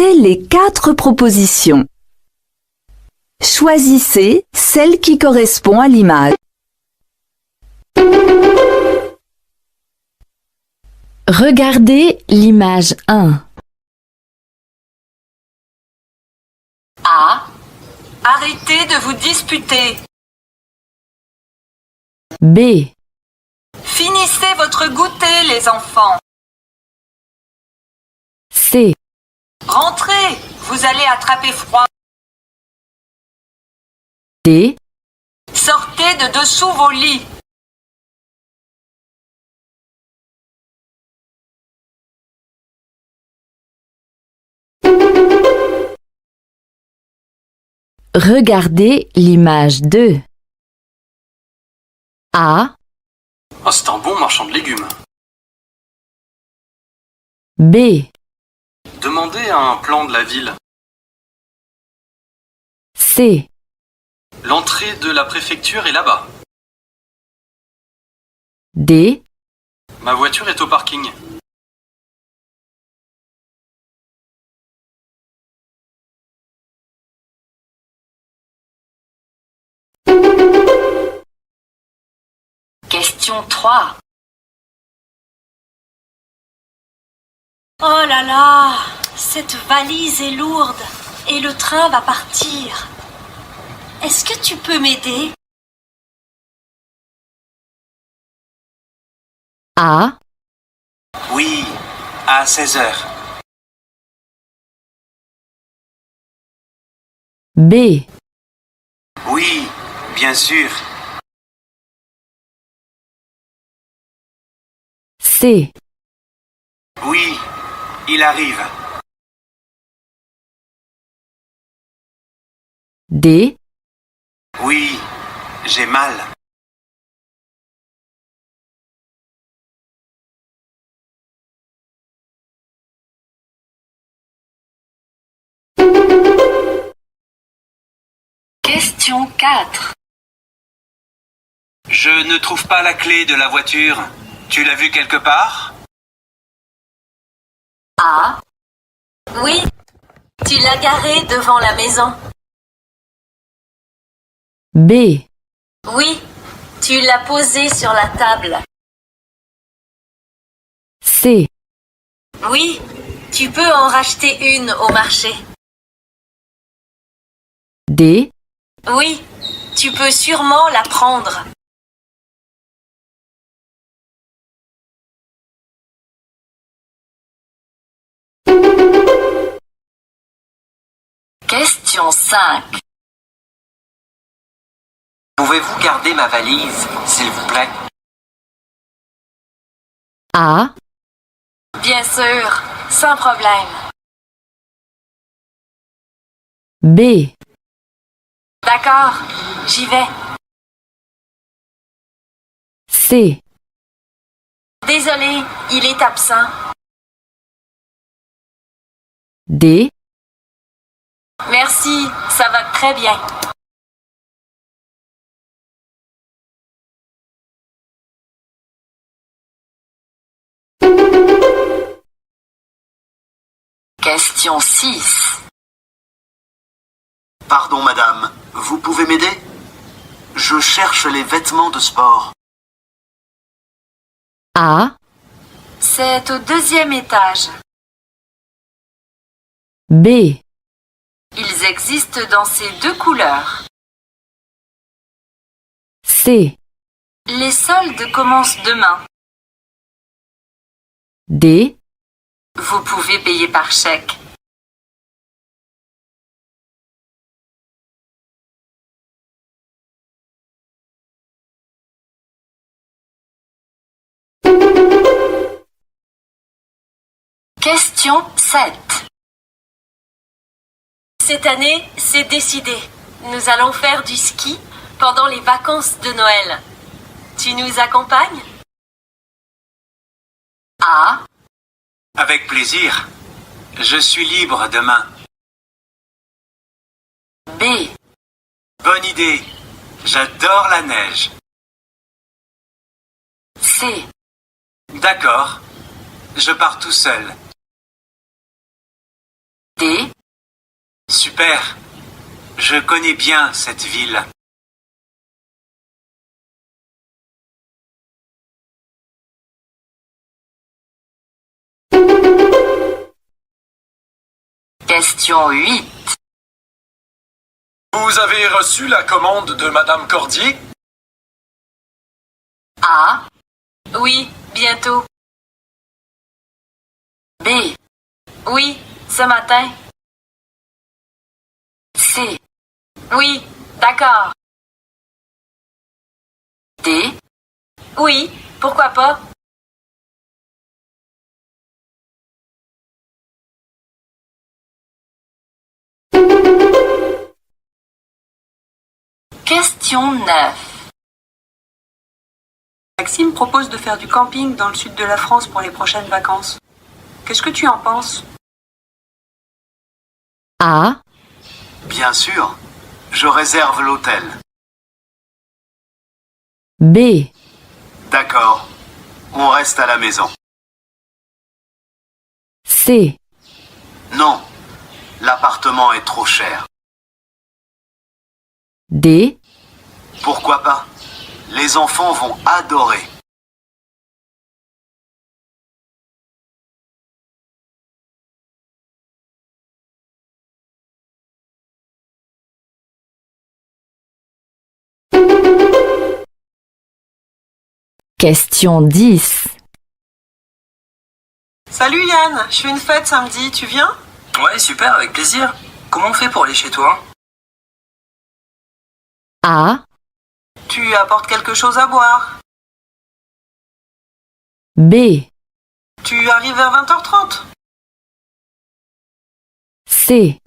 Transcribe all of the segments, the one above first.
Écoutez les 4 propositions. Choisissez celle qui correspond à l'image. Regardez l'image 1. A. Arrêtez de vous disputer. B. Finissez votre goûter, les enfants. C. Rentrez, vous allez attraper froid. D. Sortez de dessous vos lits. Regardez l'image 2. A. Ah, c'est un bon marchand de légumes. B. Demandez un plan de la ville. C. L'entrée de la préfecture est là-bas. D. Ma voiture est au parking. Question 3. Oh là là, cette valise est lourde et le train va partir. Est-ce que tu peux m'aider? A. Oui, à 16 heures. B. Oui, bien sûr. C. Oui, il arrive. D. Oui, j'ai mal. Question 4. Je ne trouve pas la clé de la voiture. Tu l'as vue quelque part? A. Oui, tu l'as garée devant la maison. B. Oui, tu l'as posée sur la table. C. Oui, tu peux en racheter une au marché. D. Oui, tu peux sûrement la prendre. Question 5. Pouvez-vous garder ma valise, s'il vous plaît? A. Bien sûr, sans problème. B. D'accord, j'y vais. C. Désolé, il est absent. D. Merci, ça va très bien. Question 6. Pardon, madame, vous pouvez m'aider? Je cherche les vêtements de sport. A. C'est au 2e étage. B. Ils existent dans ces 2 couleurs. C. Les soldes commencent demain. D. Vous pouvez payer par chèque. Question 7. Cette année, c'est décidé. Nous allons faire du ski pendant les vacances de Noël. Tu nous accompagnes? A. Avec plaisir. Je suis libre demain. B. Bonne idée. J'adore la neige. C. D'accord. Je pars tout seul. D, Super. Je connais bien cette ville. question 8. Vous avez reçu la commande de Madame Cordier? A, Oui, bientôt. B, Oui, ce matin. C, Oui, d'accord. D, Oui, pourquoi pas? question 9. Maxime propose de faire du camping dans le sud de la France pour les prochaines vacances. Qu'est-ce que tu en penses? A, Bien sûr. Je réserve l'hôtel. B, D'accord. On reste à la maison. C, Non. L'appartement est trop cher. D, Pourquoi pas? Les enfants vont adorer. question 10. Salut Yann, je fais une fête samedi, tu viens? Ouais, super, avec plaisir. Comment on fait pour aller chez toi? A, Tu apportes quelque chose à boire. B, Tu arrives vers 20h30. C,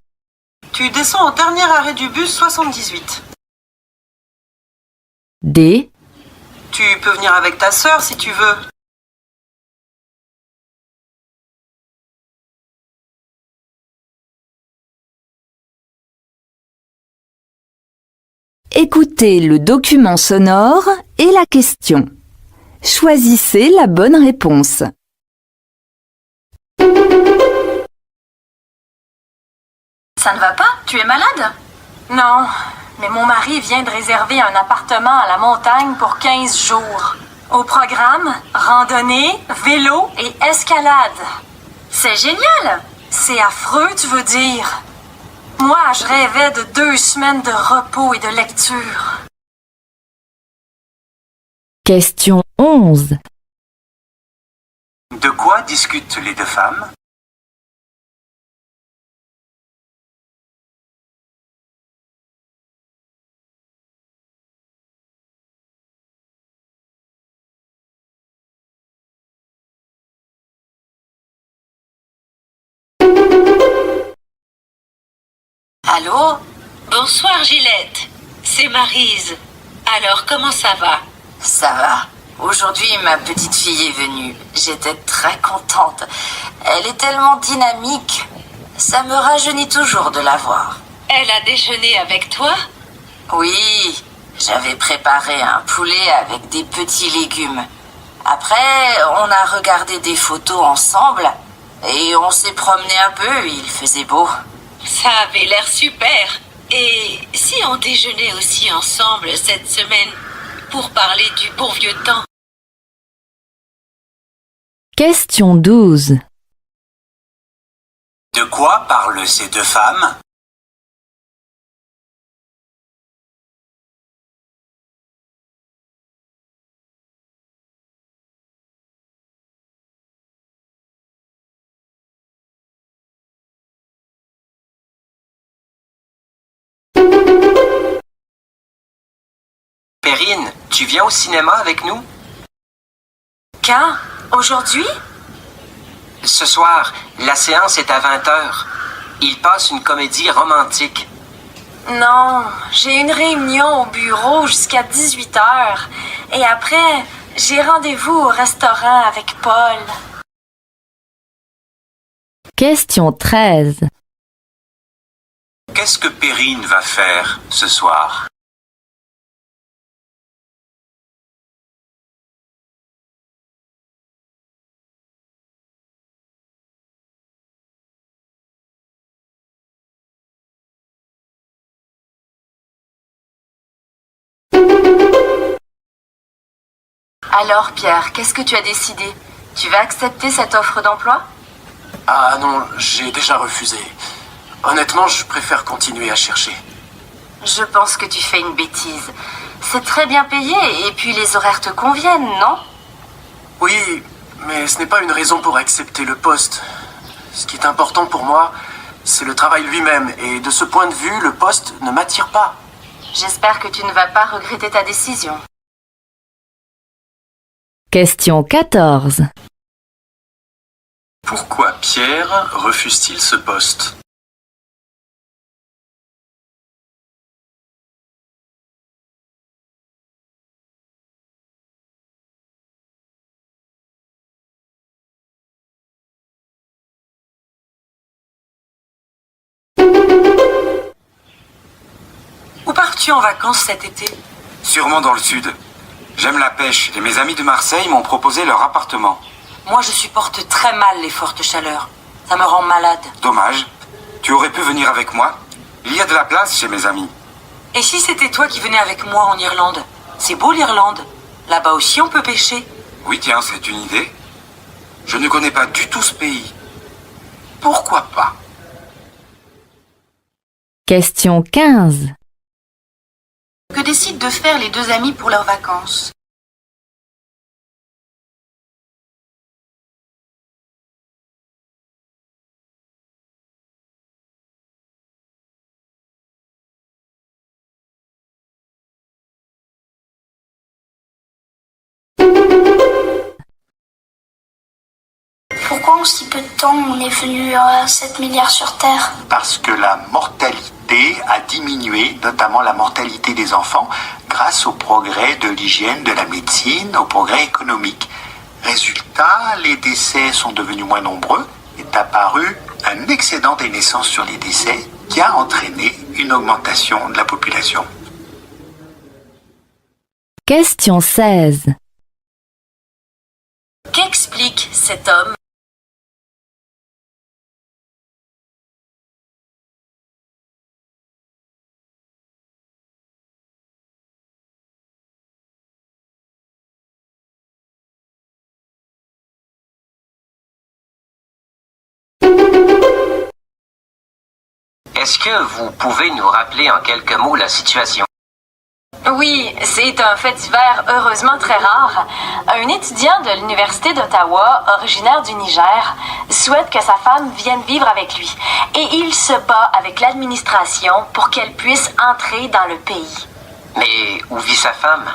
Tu descends au dernier arrêt du bus 78. D, Tu peux venir avec ta sœur si tu veux. Écoutez le document sonore et la question. Choisissez la bonne réponse. Ça ne va pas? Tu es malade? Non, mais mon mari vient de réserver un appartement à la montagne pour 15 jours. Au programme, randonnée, vélo et escalade. C'est génial! C'est affreux, tu veux dire? Moi, je rêvais de 2 semaines de repos et de lecture. question 11. De quoi discutent les deux femmes? Allô? Bonsoir Gillette, c'est Maryse. Alors comment ça va? Ça va. Aujourd'hui, ma petite fille est venue. J'étais très contente. Elle est tellement dynamique. Ça me rajeunit toujours de la voir. Elle a déjeuné avec toi? Oui, j'avais préparé un poulet avec des petits légumes. Après, on a regardé des photos ensemble et on s'est promené un peu, il faisait beau. Ça avait l'air super. Et si on déjeunait aussi ensemble cette semaine pour parler du bon vieux temps? Question 12. De quoi parlent ces deux femmes? Perrine, tu viens au cinéma avec nous? Quand? Aujourd'hui? Ce soir, la séance est à 20h. Il passe une comédie romantique. Non, j'ai une réunion au bureau jusqu'à 18h. Et après, j'ai rendez-vous au restaurant avec Paul. Question 13. Qu'est-ce que Perrine va faire ce soir? Alors, Pierre, qu'est-ce que tu as décidé? Tu vas accepter cette offre d'emploi? Ah non, j'ai déjà refusé. Honnêtement, je préfère continuer à chercher. Je pense que tu fais une bêtise. C'est très bien payé et puis les horaires te conviennent, non? Oui, mais ce n'est pas une raison pour accepter le poste. Ce qui est important pour moi, c'est le travail lui-même. Et de ce point de vue, le poste ne m'attire pas. J'espère que tu ne vas pas regretter ta décision. Question 14. Pourquoi Pierre refuse-t-il ce poste? Où pars-tu en vacances cet été? Sûrement dans le sud. J'aime la pêche et mes amis de Marseille m'ont proposé leur appartement. Moi, je supporte très mal les fortes chaleurs. Ça me rend malade. Dommage. Tu aurais pu venir avec moi. Il y a de la place chez mes amis. Et si c'était toi qui venais avec moi en Irlande? C'est beau l'Irlande. Là-bas aussi, on peut pêcher. Oui, tiens, c'est une idée. Je ne connais pas du tout ce pays. Pourquoi pas? Question 15. Que décident de faire les deux amis pour leurs vacances? Pourquoi en si peu de temps on est venu à 7 milliards sur Terre? Parce que la mortalité a diminué, notamment la mortalité des enfants, grâce au progrès de l'hygiène, de la médecine, au progrès économique. Résultat, les décès sont devenus moins nombreux. Est apparu un excédent des naissances sur les décès qui a entraîné une augmentation de la population. Question 16. Qu'explique cet homme? Est-ce que vous pouvez nous rappeler en quelques mots la situation? Oui, c'est un fait divers heureusement très rare. Un étudiant de l'Université d'Ottawa, originaire du Niger, souhaite que sa femme vienne vivre avec lui. Et il se bat avec l'administration pour qu'elle puisse entrer dans le pays. Mais où vit sa femme?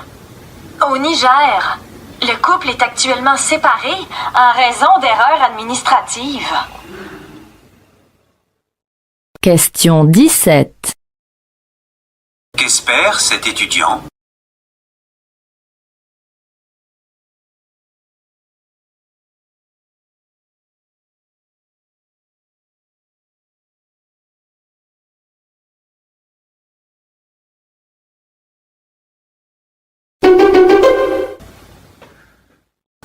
Au Niger, le couple est actuellement séparé en raison d'erreurs administratives. Question 17. Qu'espère cet étudiant?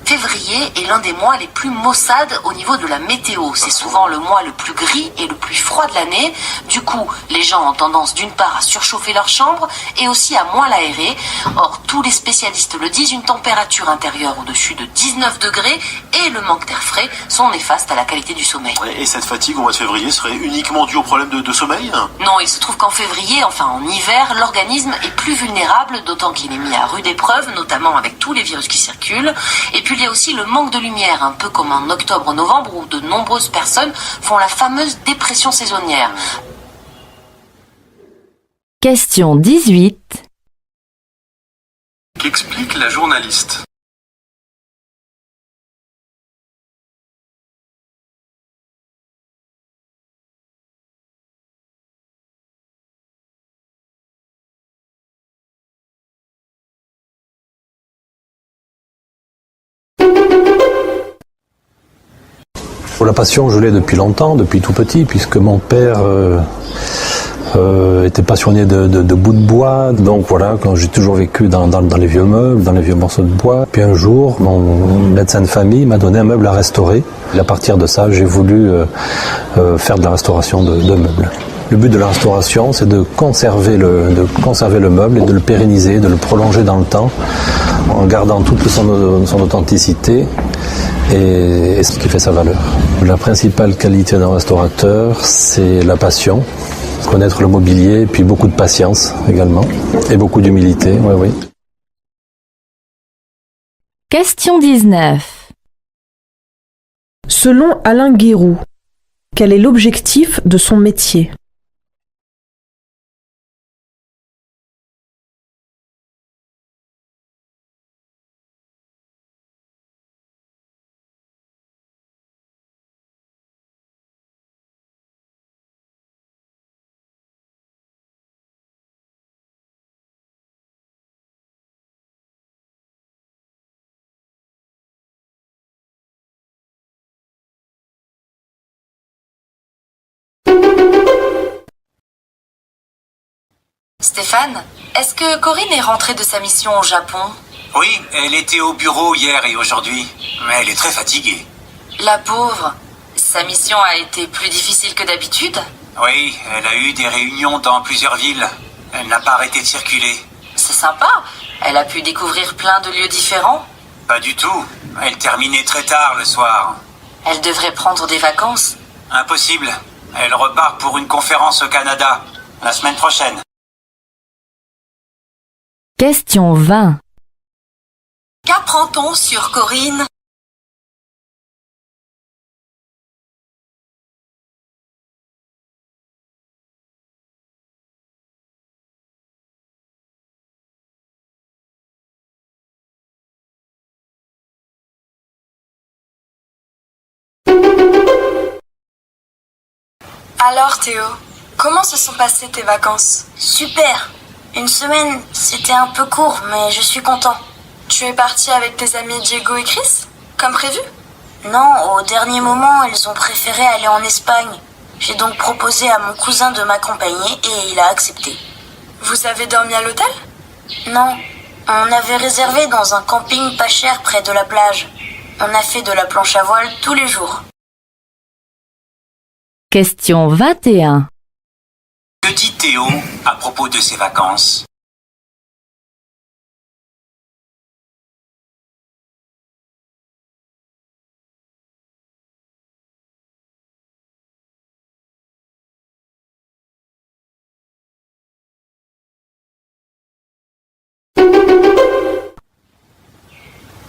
Février est l'un des mois les plus maussades au niveau de la météo. C'est souvent le mois le plus gris et le plus froid de l'année. Du coup, les gens ont tendance d'une part à surchauffer leur chambre et aussi à moins l'aérer. Or, tous les spécialistes le disent, une température intérieure au-dessus de 19 degrés et le manque d'air frais sont néfastes à la qualité du sommeil. Et cette fatigue au mois de février serait uniquement due au problème de sommeil? Non, il se trouve qu'en février, enfin en hiver, l'organisme est plus vulnérable, d'autant qu'il est mis à rude épreuve, notamment avec tous les virus qui circulent. Et puis il y a aussi le manque de lumière, un peu comme en octobre-novembre où de nombreuses personnes font la fameuse dépression saisonnière. Question 18. Qu'explique la journaliste? La passion, je l'ai depuis longtemps, depuis tout petit, puisque mon père était passionné de bouts de bois. Donc voilà, quand j'ai toujours vécu dans les vieux meubles, dans les vieux morceaux de bois. Puis un jour, mon médecin de famille m'a donné un meuble à restaurer. Et à partir de ça, j'ai voulu faire de la restauration de meubles. Le but de la restauration, c'est de conserver le meuble et de le pérenniser, de le prolonger dans le temps, en gardant toute son authenticité et ce qui fait sa valeur. La principale qualité d'un restaurateur, c'est la passion, connaître le mobilier, puis beaucoup de patience également, et beaucoup d'humilité, oui. Question 19. Selon Alain Guéroux, quel est l'objectif de son métier ? Stéphane, est-ce que Corinne est rentrée de sa mission au Japon? Oui, elle était au bureau hier et aujourd'hui, mais elle est très fatiguée. La pauvre, sa mission a été plus difficile que d'habitude? Oui, elle a eu des réunions dans plusieurs villes. Elle n'a pas arrêté de circuler. C'est sympa, elle a pu découvrir plein de lieux différents. Pas du tout, elle terminait très tard le soir. Elle devrait prendre des vacances. Impossible, elle repart pour une conférence au Canada, la semaine prochaine. Question 20. Qu'apprend-on sur Corinne? Alors Théo, comment se sont passées tes vacances? Super. Une semaine, c'était un peu court, mais je suis content. Tu es parti avec tes amis Diego et Chris, comme prévu? Non, au dernier moment, ils ont préféré aller en Espagne. J'ai donc proposé à mon cousin de m'accompagner et il a accepté. Vous avez dormi à l'hôtel? Non, on avait réservé dans un camping pas cher près de la plage. On a fait de la planche à voile tous les jours. Question 21. Que dit Théo à propos de ses vacances?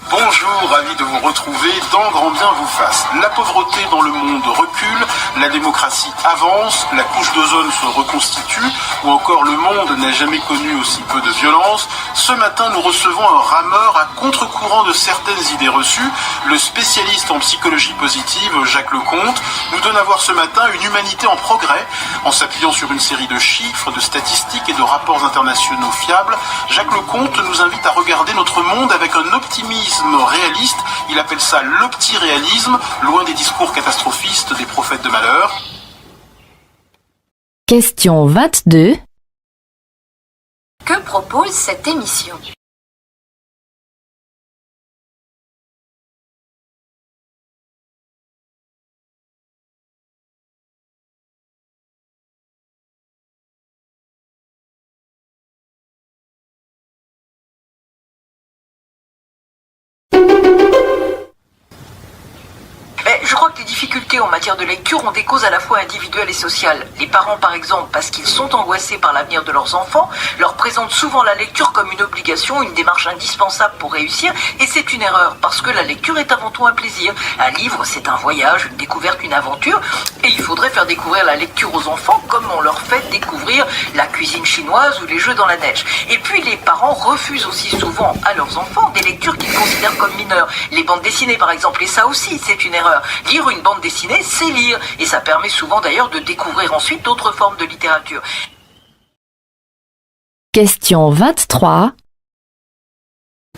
Bonjour, ravi de vous retrouver dans Grand Bien vous fasse. La pauvreté dans le monde recule, la démocratie avance, la couche d'ozone se reconstitue, ou encore le monde n'a jamais connu aussi peu de violence. Ce matin, nous recevons un rameur à contre-courant de certaines idées reçues. Le spécialiste en psychologie positive, Jacques Lecomte, nous donne à voir ce matin une humanité en progrès. En s'appuyant sur une série de chiffres, de statistiques et de rapports internationaux fiables, Jacques Lecomte nous invite à regarder notre monde avec un optimisme réaliste. Il appelle ça l'optiréalisme, loin des discours catastrophistes des prophètes de malheur. Question 22. Que propose cette émission? Je crois que les difficultés en matière de lecture ont des causes à la fois individuelles et sociales. Les parents, par exemple, parce qu'ils sont angoissés par l'avenir de leurs enfants, leur présentent souvent la lecture comme une obligation, une démarche indispensable pour réussir, et c'est une erreur, parce que la lecture est avant tout un plaisir. Un livre, c'est un voyage, une découverte, une aventure, et il faudrait faire découvrir la lecture aux enfants comme on leur fait découvrir la cuisine chinoise ou les jeux dans la neige. Et puis les parents refusent aussi souvent à leurs enfants des lectures qu'ils considèrent comme mineures. Les bandes dessinées, par exemple, et ça aussi, c'est une erreur. Lire une bande dessinée, c'est lire. Et ça permet souvent d'ailleurs de découvrir ensuite d'autres formes de littérature. Question 23.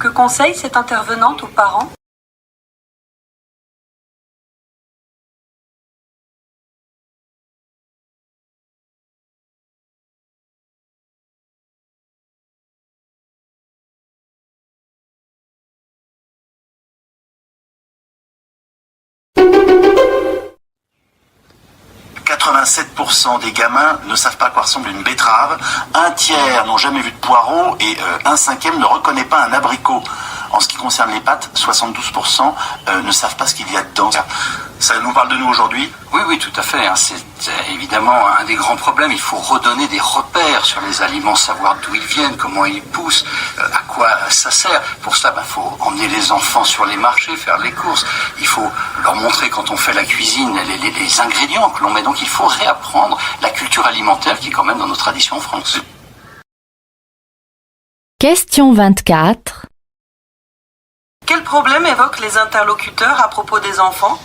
Que conseille cette intervenante aux parents? 87% des gamins ne savent pas à quoi ressemble une betterave, un tiers n'ont jamais vu de poireau et un cinquième ne reconnaît pas un abricot. En ce qui concerne les pâtes, 72% ne savent pas ce qu'il y a dedans. Ça nous parle de nous aujourd'hui ? Oui, tout à fait. C'est évidemment un des grands problèmes. Il faut redonner des repères sur les aliments, savoir d'où ils viennent, comment ils poussent, à quoi ça sert. Pour cela, il faut emmener les enfants sur les marchés, faire les courses. Il faut leur montrer quand on fait la cuisine les ingrédients que l'on met. Donc il faut réapprendre la culture alimentaire qui est quand même dans nos traditions en France. Question 24. Quel problème évoquent les interlocuteurs à propos des enfants?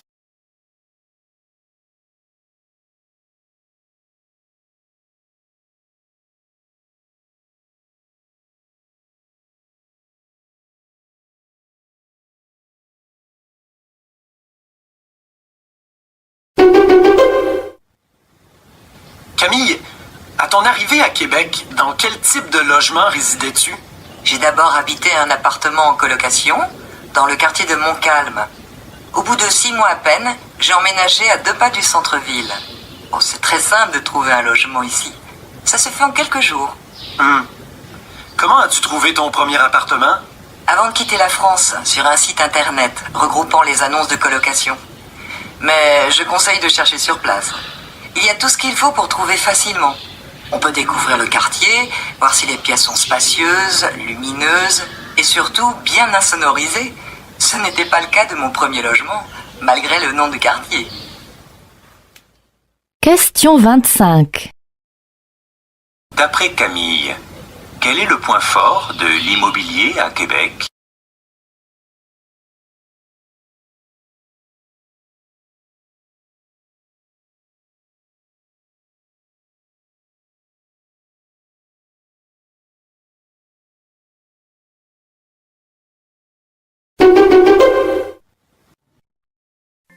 Camille, à ton arrivée à Québec, dans quel type de logement résidais-tu? J'ai d'abord habité un appartement en colocation dans le quartier de Montcalm. Au bout de 6 mois à peine, j'ai emménagé à 2 pas du centre-ville. Oh, c'est très simple de trouver un logement ici. Ça se fait en quelques jours. Comment as-tu trouvé ton premier appartement? Avant de quitter la France, sur un site internet regroupant les annonces de colocation. Mais je conseille de chercher sur place. Il y a tout ce qu'il faut pour trouver facilement. On peut découvrir le quartier, voir si les pièces sont spacieuses, lumineuses et surtout bien insonorisées. Ce n'était pas le cas de mon premier logement, malgré le nom du quartier. Question 25. D'après Camille, quel est le point fort de l'immobilier à Québec?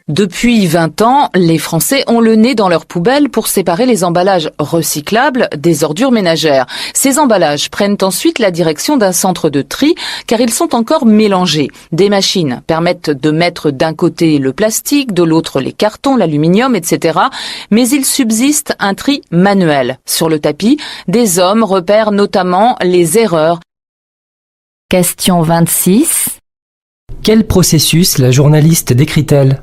Depuis 20 ans, les Français ont le nez dans leurs poubelles pour séparer les emballages recyclables des ordures ménagères. Ces emballages prennent ensuite la direction d'un centre de tri car ils sont encore mélangés. Des machines permettent de mettre d'un côté le plastique, de l'autre les cartons, l'aluminium, etc. Mais il subsiste un tri manuel. Sur le tapis, des hommes repèrent notamment les erreurs. Question 26. Quel processus la journaliste décrit-elle?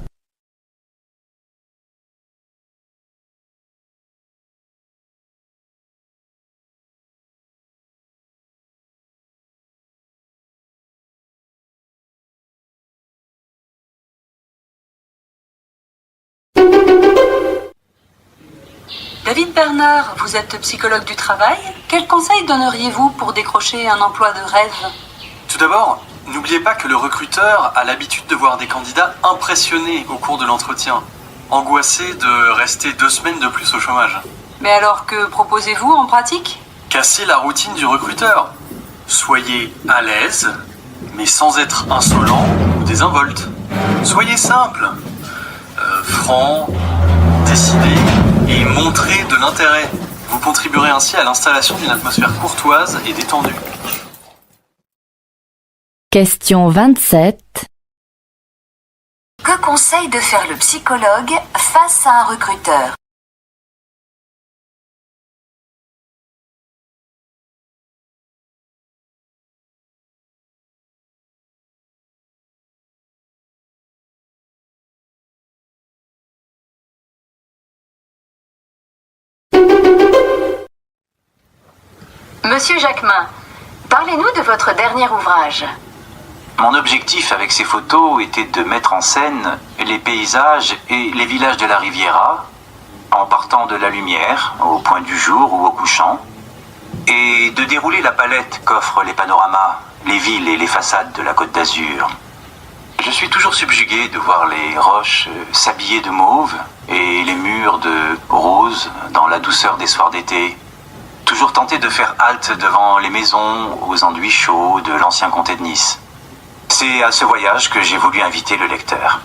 David Bernard, vous êtes psychologue du travail. Quels conseils donneriez-vous pour décrocher un emploi de rêve? Tout d'abord, n'oubliez pas que le recruteur a l'habitude de voir des candidats impressionnés au cours de l'entretien, angoissés de rester 2 semaines de plus au chômage. Mais alors que proposez-vous en pratique? Cassez la routine du recruteur. Soyez à l'aise, mais sans être insolent ou désinvolte. Soyez simple, franc, décidé et montrez de l'intérêt. Vous contribuerez ainsi à l'installation d'une atmosphère courtoise et détendue. Question 27. Que conseille de faire le psychologue face à un recruteur? Monsieur Jacquemin, parlez-nous de votre dernier ouvrage. Mon objectif avec ces photos était de mettre en scène les paysages et les villages de la Riviera, en partant de la lumière, au point du jour ou au couchant, et de dérouler la palette qu'offrent les panoramas, les villes et les façades de la Côte d'Azur. Je suis toujours subjugué de voir les roches s'habiller de mauve et les murs de rose dans la douceur des soirs d'été. Toujours tenté de faire halte devant les maisons aux enduits chauds de l'ancien comté de Nice. C'est à ce voyage que j'ai voulu inviter le lecteur.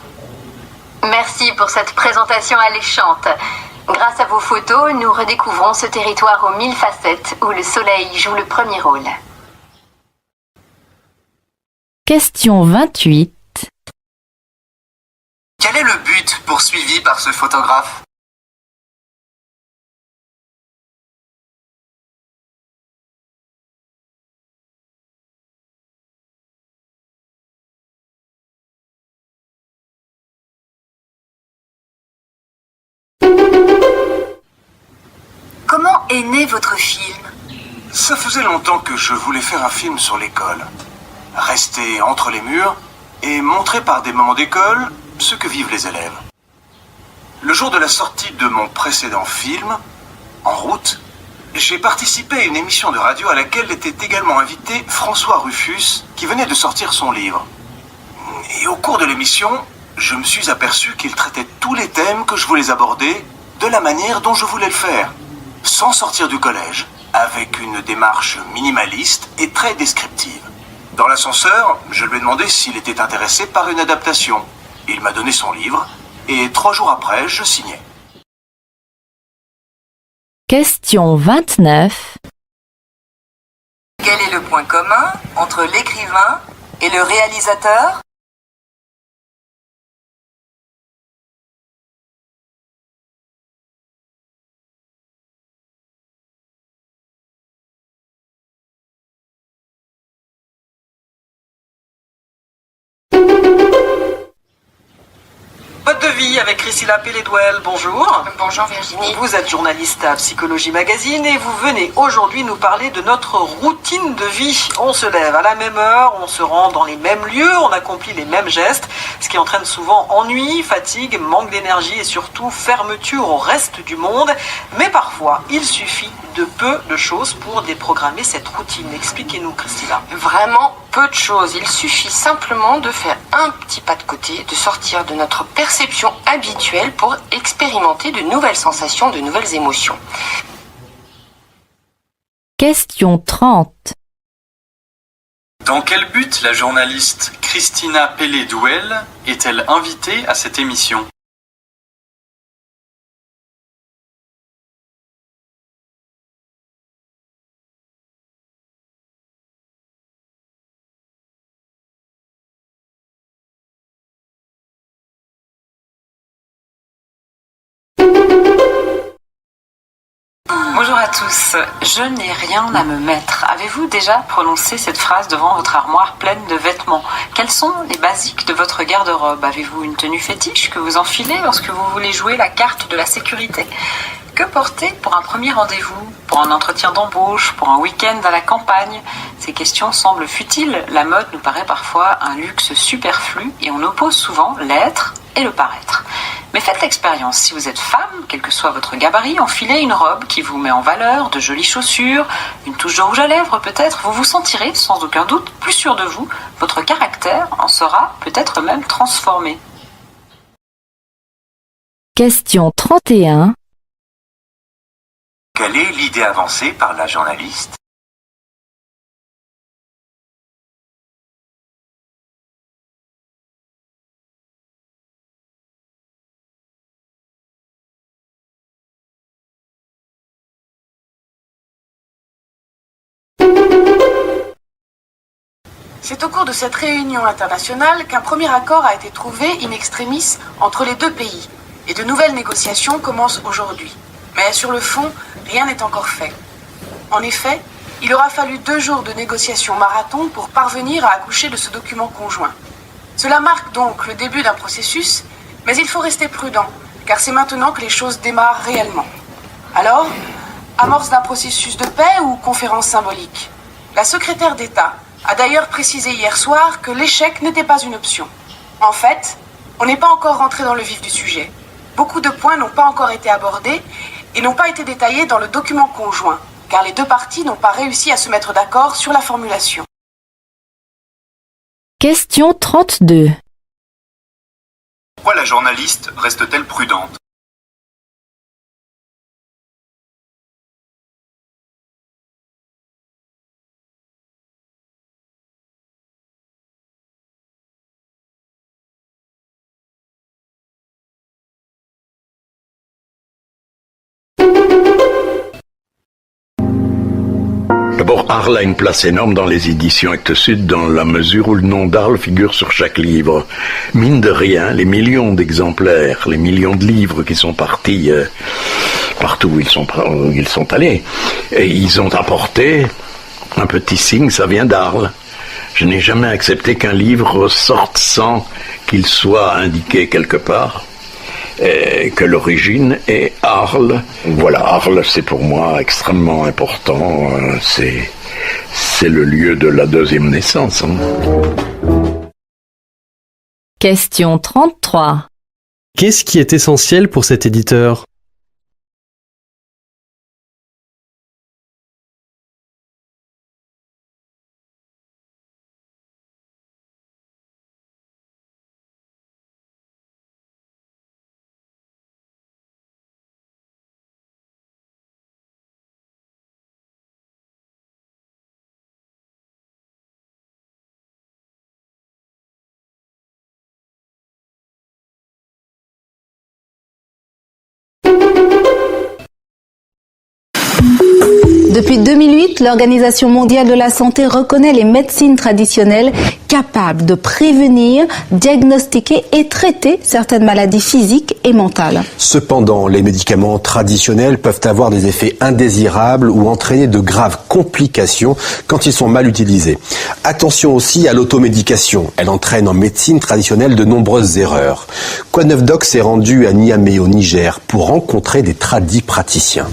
Merci pour cette présentation alléchante. Grâce à vos photos, nous redécouvrons ce territoire aux 1000 facettes où le soleil joue le premier rôle. Question 28. Quel est le but poursuivi par ce photographe? est né votre film? Ça faisait longtemps que je voulais faire un film sur l'école. Rester entre les murs et montrer par des moments d'école ce que vivent les élèves. Le jour de la sortie de mon précédent film, En route, j'ai participé à une émission de radio à laquelle était également invité François Rufus, qui venait de sortir son livre. Et au cours de l'émission, je me suis aperçu qu'il traitait tous les thèmes que je voulais aborder de la manière dont je voulais le faire, sans sortir du collège, avec une démarche minimaliste et très descriptive. Dans l'ascenseur, je lui ai demandé s'il était intéressé par une adaptation. Il m'a donné son livre, et 3 jours après, je signais. Question 29. Quel est le point commun entre l'écrivain et le réalisateur? Mode de vie avec Priscilla Pelledwell, bonjour. Bonjour Virginie. Vous êtes journaliste à Psychologie Magazine et vous venez aujourd'hui nous parler de notre routine de vie. On se lève à la même heure, on se rend dans les mêmes lieux, on accomplit les mêmes gestes, ce qui entraîne souvent ennui, fatigue, manque d'énergie et surtout fermeture au reste du monde. Mais parfois, il suffit de peu de choses pour déprogrammer cette routine. Expliquez-nous, Priscilla. Vraiment peu de choses. Il suffit simplement de faire un petit pas de côté, de sortir de notre perception habituelle pour expérimenter de nouvelles sensations, de nouvelles émotions. Question 30. Dans quel but la journaliste Christina Pelledwell est-elle invitée à cette émission ? Bonjour à tous, je n'ai rien à me mettre. Avez-vous déjà prononcé cette phrase devant votre armoire pleine de vêtements? Quels sont les basiques de votre garde-robe? Avez-vous une tenue fétiche que vous enfilez lorsque vous voulez jouer la carte de la sécurité? Que porter pour un premier rendez-vous, pour un entretien d'embauche, pour un week-end à la campagne? Ces questions semblent futiles. La mode nous paraît parfois un luxe superflu et on oppose souvent l'être et le paraître. Mais faites l'expérience, si vous êtes femme, quel que soit votre gabarit, enfilez une robe qui vous met en valeur, de jolies chaussures, une touche de rouge à lèvres peut-être, vous vous sentirez sans aucun doute plus sûr de vous, votre caractère en sera peut-être même transformé. Question 31. Quelle est l'idée avancée par la journaliste? C'est au cours de cette réunion internationale qu'un premier accord a été trouvé in extremis entre les deux pays et de nouvelles négociations commencent aujourd'hui. Mais sur le fond, rien n'est encore fait. En effet, il aura fallu 2 jours de négociations marathon pour parvenir à accoucher de ce document conjoint. Cela marque donc le début d'un processus, mais il faut rester prudent, car c'est maintenant que les choses démarrent réellement. Alors, amorce d'un processus de paix ou conférence symbolique? La secrétaire d'État a d'ailleurs précisé hier soir que l'échec n'était pas une option. En fait, on n'est pas encore rentré dans le vif du sujet. Beaucoup de points n'ont pas encore été abordés et n'ont pas été détaillés dans le document conjoint, car les deux parties n'ont pas réussi à se mettre d'accord sur la formulation. Question 32. Pourquoi la journaliste reste-t-elle prudente ? D'abord, Arles a une place énorme dans les éditions Actes Sud dans la mesure où le nom d'Arles figure sur chaque livre. Mine de rien, les millions d'exemplaires, les millions de livres qui sont partis partout où ils sont allés, et ils ont apporté un petit signe, ça vient d'Arles. Je n'ai jamais accepté qu'un livre sorte sans qu'il soit indiqué quelque part. que l'origine est Arles. Voilà, Arles, c'est pour moi extrêmement important. C'est le lieu de la deuxième naissance. Question 33. Qu'est-ce qui est essentiel pour cet éditeur ? Depuis 2008, l'Organisation mondiale de la santé reconnaît les médecines traditionnelles capables de prévenir, diagnostiquer et traiter certaines maladies physiques et mentales. Cependant, les médicaments traditionnels peuvent avoir des effets indésirables ou entraîner de graves complications quand ils sont mal utilisés. Attention aussi à l'automédication. Elle entraîne en médecine traditionnelle de nombreuses erreurs. Quoi de Neuf Doc s'est rendu à Niamey au Niger pour rencontrer des tradis praticiens.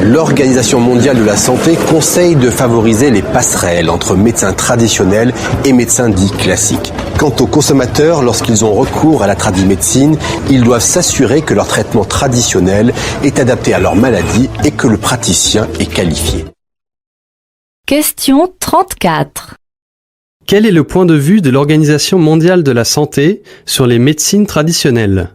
L'Organisation mondiale de la santé conseille de favoriser les passerelles entre médecins traditionnels et médecins dits classiques. Quant aux consommateurs, lorsqu'ils ont recours à la tradimédecine, ils doivent s'assurer que leur traitement traditionnel est adapté à leur maladie et que le praticien est qualifié. Question 34. Quel est le point de vue de l'Organisation mondiale de la santé sur les médecines traditionnelles ?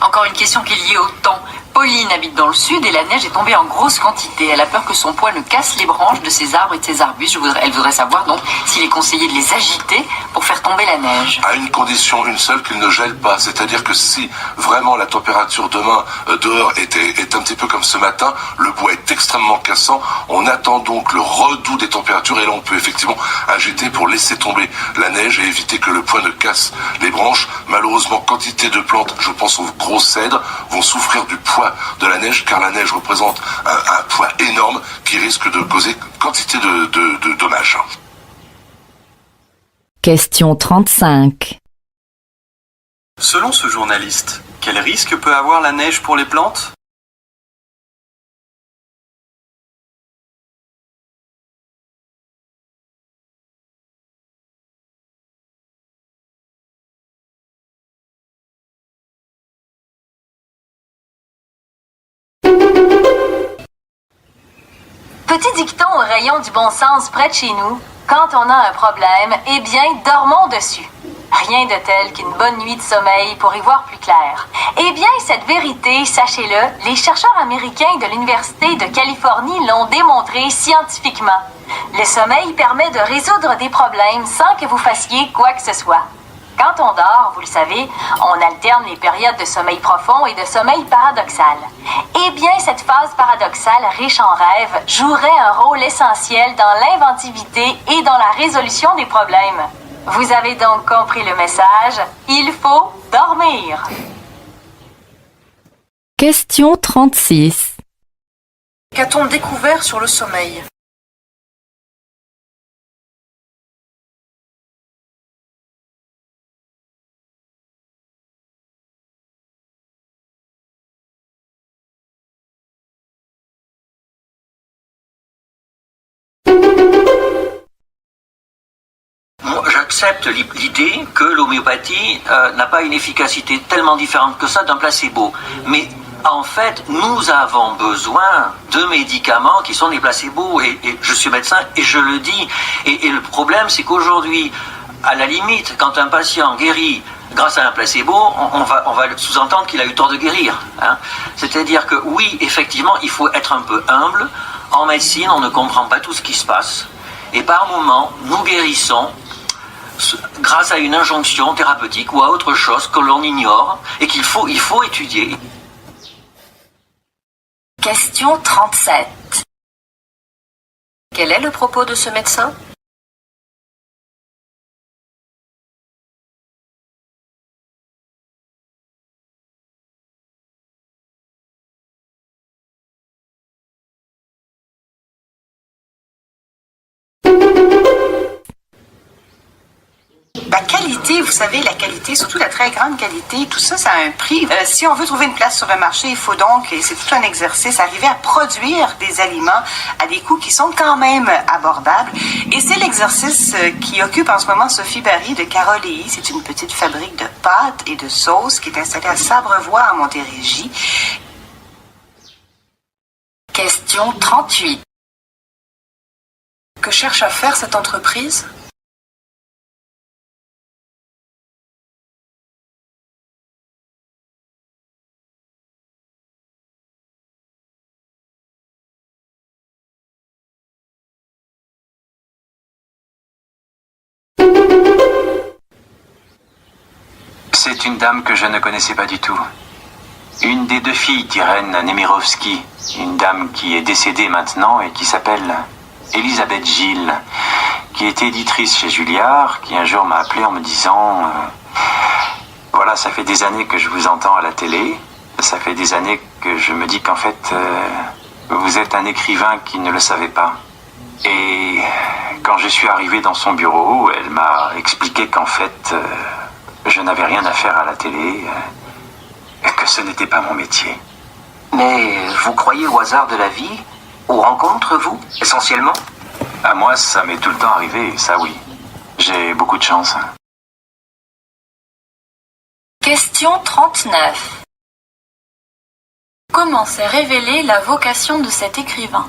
Encore une question qui est liée au temps. Pauline habite dans le sud et la neige est tombée en grosse quantité. Elle a peur que son poids ne casse les branches de ses arbres et de ses arbustes. Elle voudrait savoir donc s'il est conseillé de les agiter pour faire tomber la neige. À une condition, une seule, qu'ils ne gèlent pas. C'est-à-dire que si vraiment la température demain dehors est un petit peu comme ce matin, le bois est extrêmement cassant. On attend donc le redout des températures et là on peut effectivement agiter pour laisser tomber la neige et éviter que le poids ne casse les branches. Malheureusement, quantité de plantes, je pense aux gros cèdres, vont souffrir du poids de la neige car la neige représente un poids énorme qui risque de causer quantité de dommages. Question 35. Selon ce journaliste, quel risque peut avoir la neige pour les plantes ? Petit dicton au rayon du bon sens près de chez nous. Quand on a un problème, eh bien, dormons dessus. Rien de tel qu'une bonne nuit de sommeil pour y voir plus clair. Eh bien, cette vérité, sachez-le, les chercheurs américains de l'Université de Californie l'ont démontré scientifiquement. Le sommeil permet de résoudre des problèmes sans que vous fassiez quoi que ce soit. Quand on dort, vous le savez, on alterne les périodes de sommeil profond et de sommeil paradoxal. Eh bien, cette phase paradoxale riche en rêves jouerait un rôle essentiel dans l'inventivité et dans la résolution des problèmes. Vous avez donc compris le message, il faut dormir. Question 36. Qu'a-t-on découvert sur le sommeil ? J'accepte l'idée que l'homéopathie n'a pas une efficacité tellement différente que ça d'un placebo. Mais en fait, nous avons besoin de médicaments qui sont des placebos. Et je suis médecin et je le dis. Et le problème, c'est qu'aujourd'hui, à la limite, quand un patient guérit grâce à un placebo, on va sous-entendre qu'il a eu tort de guérir. Hein. C'est-à-dire que oui, effectivement, il faut être un peu humble. En médecine, on ne comprend pas tout ce qui se passe. Et par moments, nous guérissons grâce à une injonction thérapeutique ou à autre chose que l'on ignore et qu'il faut étudier. Question 37. Quel est le propos de ce médecin? Qualité, vous savez, la qualité, surtout la très grande qualité, tout ça, ça a un prix. Si on veut trouver une place sur un marché, il faut donc, et c'est tout un exercice, arriver à produire des aliments à des coûts qui sont quand même abordables. Et c'est l'exercice qui occupe en ce moment Sophie Barry de Caroléi. C'est une petite fabrique de pâtes et de sauces qui est installée à Sabrevoix, en Montérégie. Question 38. Que cherche à faire cette entreprise? C'est une dame que je ne connaissais pas du tout. Une des deux filles d'Irène Nemirovsky, une dame qui est décédée maintenant et qui s'appelle Elisabeth Gilles, qui était éditrice chez Julliard, qui un jour m'a appelé en me disant voilà, ça fait des années que je vous entends à la télé, ça fait des années que je me dis qu'en fait, vous êtes un écrivain qui ne le savait pas. Et quand je suis arrivé dans son bureau, elle m'a expliqué qu'en fait, je n'avais rien à faire à la télé, que ce n'était pas mon métier. Mais vous croyez au hasard de la vie? Aux rencontres, vous, essentiellement? À moi, ça m'est tout le temps arrivé, ça oui. J'ai beaucoup de chance. Question 39. Comment s'est révélée la vocation de cet écrivain?